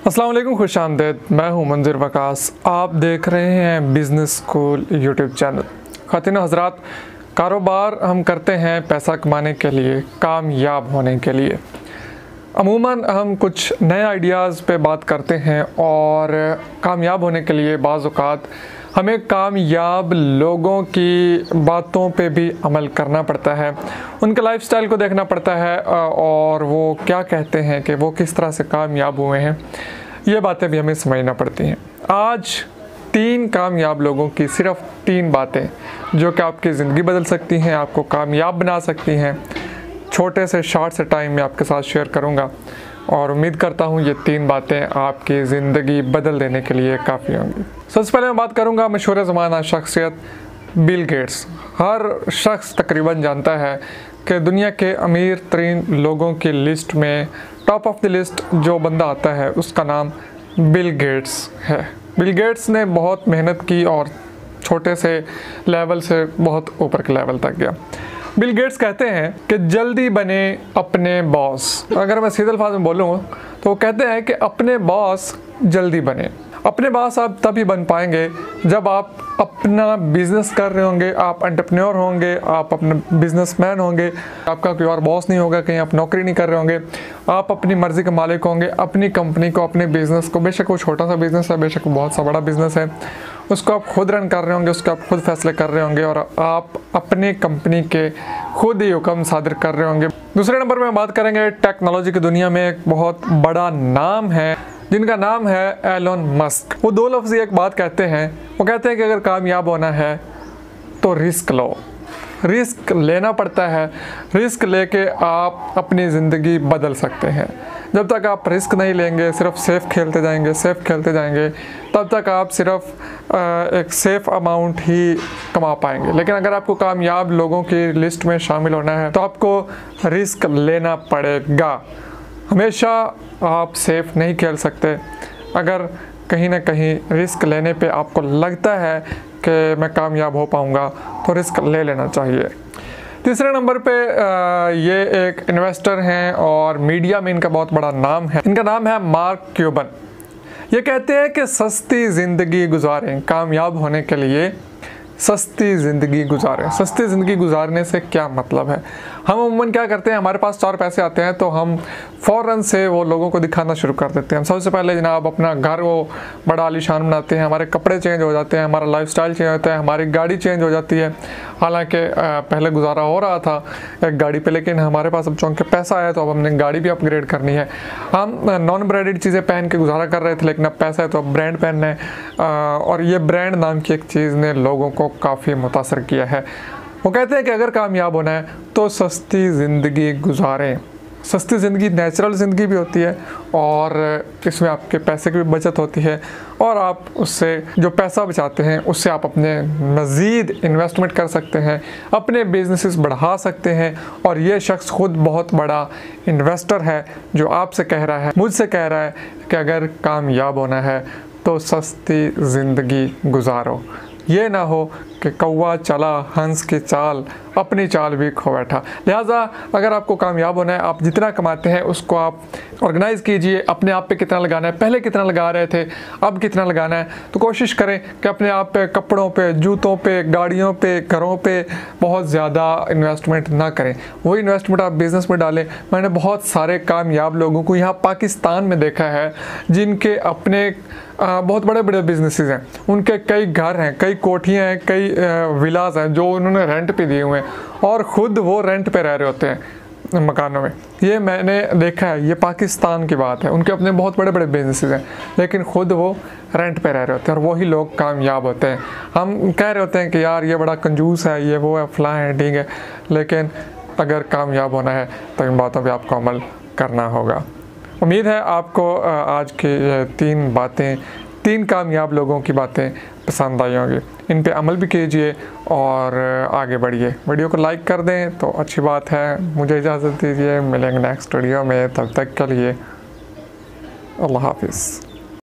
अस्सलाम वालेकुम, खुश आमदीद। मैं हूं मंजिर वकास। आप देख रहे हैं बिज़नेस स्कूल यूट्यूब चैनल। ख़वातीन हज़रात, कारोबार हम करते हैं पैसा कमाने के लिए, कामयाब होने के लिए। अमूमन हम कुछ नए आइडियाज़ पे बात करते हैं और कामयाब होने के लिए बाज़ औक़ात हमें कामयाब लोगों की बातों पे भी अमल करना पड़ता है, उनके लाइफस्टाइल को देखना पड़ता है और वो क्या कहते हैं कि वो किस तरह से कामयाब हुए हैं, ये बातें भी हमें समझना पड़ती हैं। आज 3 कामयाब लोगों की सिर्फ 3 बातें जो कि आपकी ज़िंदगी बदल सकती हैं, आपको कामयाब बना सकती हैं, छोटे से शॉर्ट से टाइम में आपके साथ शेयर करूंगा और उम्मीद करता हूं ये 3 बातें आपकी ज़िंदगी बदल देने के लिए काफ़ी होंगी। सबसे पहले मैं बात करूंगा मशहूर ज़माना शख्सियत बिल गेट्स। हर शख्स तकरीबन जानता है कि दुनिया के अमीर तरीन लोगों की लिस्ट में टॉप ऑफ द लिस्ट जो बंदा आता है उसका नाम बिल गेट्स है। बिल गेट्स ने बहुत मेहनत की और छोटे से लेवल से बहुत ऊपर के लेवल तक गया। बिल गेट्स कहते हैं कि जल्दी बने अपने बॉस। अगर मैं सीधे अल्फाज में बोलूँ तो वो कहते हैं कि अपने बॉस जल्दी बने। अपने बॉस आप तभी बन पाएंगे जब आप अपना बिज़नेस कर रहे होंगे, आप एंटरप्रेन्योर होंगे, आप अपने बिजनेसमैन होंगे, आपका कोई और बॉस नहीं होगा, कहीं आप नौकरी नहीं कर रहे होंगे, आप अपनी मर्ज़ी के मालिक होंगे। अपनी कंपनी को, अपने बिज़नेस को, बेशक वो छोटा सा बिज़नेस है, बेशक वो बहुत सा बड़ा बिज़नेस है, उसको आप खुद रन कर रहे होंगे, उसके आप खुद फैसले कर रहे होंगे और आप अपनी कंपनी के खुद ही हुक्म सादिर कर रहे होंगे। दूसरे नंबर में बात करेंगे टेक्नोलॉजी की दुनिया में एक बहुत बड़ा नाम है जिनका नाम है एलोन मस्क। वो 2 लफ्ज़ एक बात कहते हैं, वो कहते हैं कि अगर कामयाब होना है तो रिस्क लो। रिस्क लेना पड़ता है, रिस्क लेके आप अपनी ज़िंदगी बदल सकते हैं। जब तक आप रिस्क नहीं लेंगे, सिर्फ सेफ़ खेलते जाएंगे, तब तक आप सिर्फ एक सेफ़ अमाउंट ही कमा पाएंगे। लेकिन अगर आपको कामयाब लोगों की लिस्ट में शामिल होना है तो आपको रिस्क लेना पड़ेगा। हमेशा आप सेफ़ नहीं खेल सकते। अगर कहीं ना कहीं रिस्क लेने पे आपको लगता है कि मैं कामयाब हो पाऊँगा तो रिस्क ले लेना चाहिए। तीसरे नंबर पे ये एक इन्वेस्टर हैं और मीडिया में इनका बहुत बड़ा नाम है। इनका नाम है मार्क क्यूबन। ये कहते हैं कि सस्ती ज़िंदगी गुजारें। कामयाब होने के लिए सस्ती ज़िंदगी गुजारें। सस्ती ज़िंदगी गुजारने से क्या मतलब है? हम अमूमन क्या करते हैं, हमारे पास 4 पैसे आते हैं तो हम फ़ौरन से वो लोगों को दिखाना शुरू कर देते हैं। हम सबसे पहले जनाब अपना घर वो बड़ा आलीशान बनाते हैं, हमारे कपड़े चेंज हो जाते हैं, हमारा लाइफस्टाइल चेंज होता है, हमारी गाड़ी चेंज हो जाती है। हालांकि पहले गुजारा हो रहा था एक गाड़ी पे, लेकिन हमारे पास अब चूँकि पैसा आया तो अब हमने गाड़ी भी अपग्रेड करनी है। हम नॉन ब्रांडेड चीज़ें पहन के गुजारा कर रहे थे, लेकिन अब पैसा है तो अब ब्रांड पहनना है और ये ब्रांड नाम की एक चीज़ ने लोगों को काफ़ी मुतासर किया है। वो कहते हैं कि अगर कामयाब होना है तो सस्ती ज़िंदगी गुजारें। सस्ती ज़िंदगी नेचुरल ज़िंदगी भी होती है और इसमें आपके पैसे की भी बचत होती है और आप उससे जो पैसा बचाते हैं उससे आप अपने मज़ीद इन्वेस्टमेंट कर सकते हैं, अपने बिजनेसेस बढ़ा सकते हैं। और ये शख्स खुद बहुत बड़ा इन्वेस्टर है जो आपसे कह रहा है, मुझसे कह रहा है कि अगर कामयाब होना है तो सस्ती ज़िंदगी गुजारो। ये ना हो कि कौवा चला हंस की चाल, अपनी चाल भी खो बैठा। लिहाजा अगर आपको कामयाब होना है, आप जितना कमाते हैं उसको आप ऑर्गेनाइज़ कीजिए। अपने आप पे कितना लगाना है, पहले कितना लगा रहे थे, अब कितना लगाना है। तो कोशिश करें कि अपने आप पे, कपड़ों पे, जूतों पे, गाड़ियों पे, घरों पे बहुत ज़्यादा इन्वेस्टमेंट ना करें। वही इन्वेस्टमेंट आप बिज़नेस में डालें। मैंने बहुत सारे कामयाब लोगों को यहाँ पाकिस्तान में देखा है जिनके अपने बहुत बड़े बड़े बिजनेसेस हैं, उनके कई घर हैं, कई कोठियाँ हैं, कई विलास हैं जो उन्होंने रेंट पे दिए हुए हैं और ख़ुद वो रेंट पे रह रहे होते हैं मकानों में। ये मैंने देखा है, ये पाकिस्तान की बात है। उनके अपने बहुत बड़े बड़े बिजनेसेस हैं लेकिन ख़ुद वो रेंट पे रह रहे होते हैं और वही लोग कामयाब होते हैं। हम कह रहे होते हैं कि यार ये बड़ा कंजूस है, ये वो है, फलां है, ठीक है, लेकिन अगर कामयाब होना है तो इन बातों पर आपको अमल करना होगा। उम्मीद है आपको आज की 3 बातें, 3 कामयाब लोगों की बातें पसंद आई होंगी। इन पे अमल भी कीजिए और आगे बढ़िए। वीडियो को लाइक कर दें तो अच्छी बात है। मुझे इजाज़त दीजिए, मिलेंगे नेक्स्ट वीडियो में। तब तक के लिए अल्लाह हाफिज़।